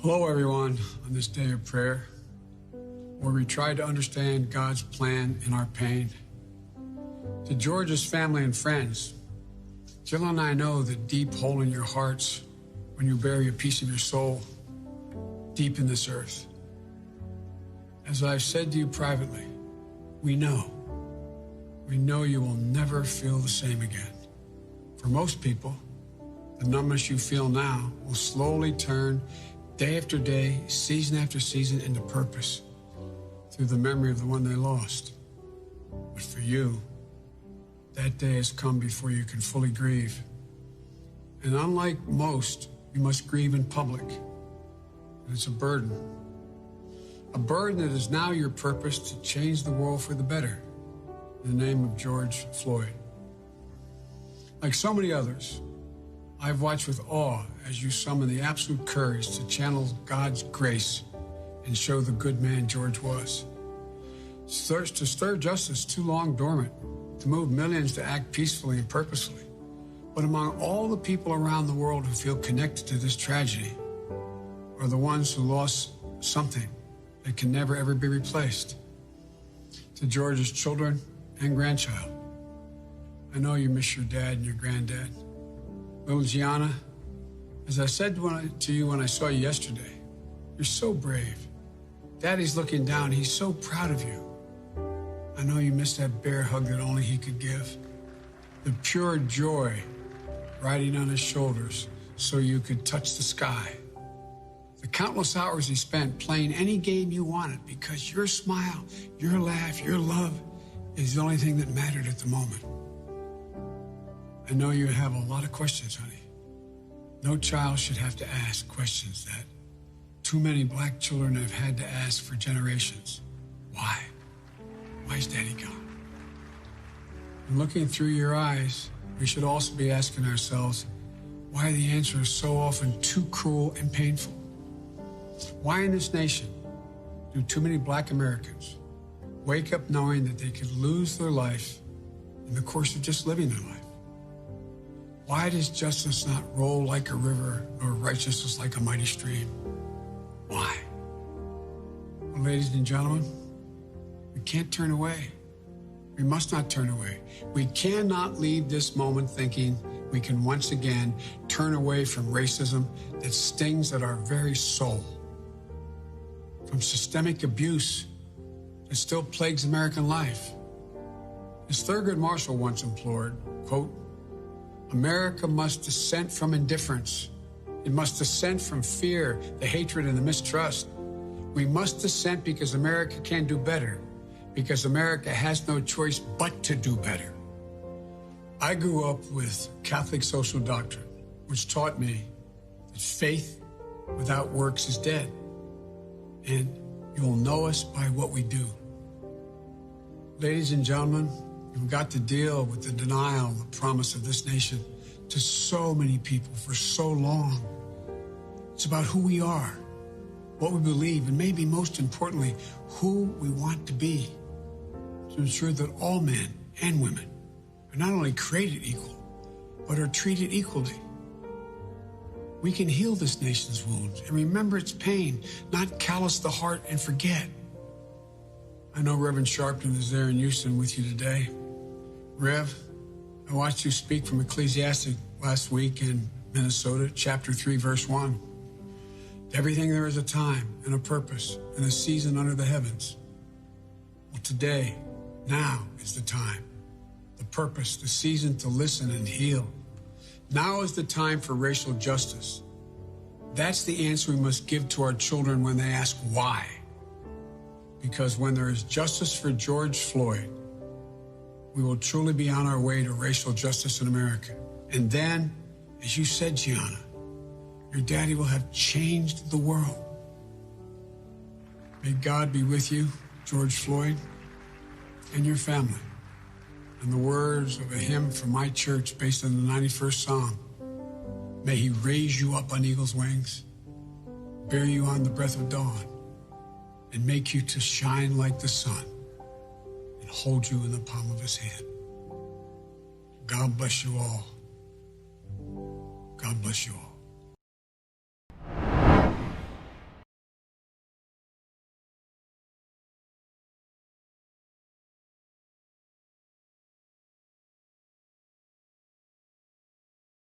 Hello, everyone, on this day of prayer, where we try to understand God's plan in our pain. To George's family and friends, Jill and I know the deep hole in your hearts when you bury a piece of your soul deep in this earth. As I've said to you privately, we know you will never feel the same again. For most people, the numbness you feel now will slowly turn day after day, season after season, into purpose through the memory of the one they lost. But for you, that day has come before you can fully grieve. And unlike most, you must grieve in public. And it's a burden. A burden that is now your purpose to change the world for the better in the name of George Floyd. Like so many others, I've watched with awe as you summon the absolute courage to channel God's grace and show the good man George was. To stir justice too long dormant, to move millions to act peacefully and purposefully. But among all the people around the world who feel connected to this tragedy are the ones who lost something that can never ever be replaced. To George's children and grandchild, I know you miss your dad and your granddad. Little Gianna, as I said to you when I saw you yesterday, you're so brave. Daddy's looking down. He's so proud of you. I know you miss that bear hug that only he could give. The pure joy riding on his shoulders so you could touch the sky. The countless hours he spent playing any game you wanted because your smile, your laugh, your love is the only thing that mattered at the moment. I know you have a lot of questions, honey. No child should have to ask questions that too many black children have had to ask for generations. Why? Why is Daddy gone? And looking through your eyes, we should also be asking ourselves why the answer is so often too cruel and painful. Why in this nation do too many black Americans wake up knowing that they could lose their life in the course of just living their life? Why does justice not roll like a river or righteousness like a mighty stream? Why? Well, ladies and gentlemen, we can't turn away. We must not turn away. We cannot leave this moment thinking we can once again turn away from racism that stings at our very soul, from systemic abuse that still plagues American life. As Thurgood Marshall once implored, quote, America must dissent from indifference. It must dissent from fear, the hatred, and the mistrust. We must dissent because America can do better, because America has no choice but to do better. I grew up with Catholic social doctrine, which taught me that faith without works is dead, and you will know us by what we do. Ladies and gentlemen, we've got to deal with the denial and the promise of this nation to so many people for so long. It's about who we are, what we believe, and maybe most importantly, who we want to be, to ensure that all men and women are not only created equal, but are treated equally. We can heal this nation's wounds and remember its pain, not callous the heart and forget. I know Reverend Sharpton is there in Houston with you today. Rev, I watched you speak from Ecclesiastes last week in Minnesota, chapter 3, verse 1. To everything there is a time and a purpose and a season under the heavens. Well, today, now is the time, the purpose, the season to listen and heal. Now is the time for racial justice. That's the answer we must give to our children when they ask why. Because when there is justice for George Floyd, we will truly be on our way to racial justice in America. And then, as you said, Gianna, your daddy will have changed the world. May God be with you, George Floyd, and your family. And the words of a hymn from my church based on the 91st Psalm, may he raise you up on eagle's wings, bear you on the breath of dawn, and make you to shine like the sun, and hold you in the palm of his hand. God bless you all. God bless you all.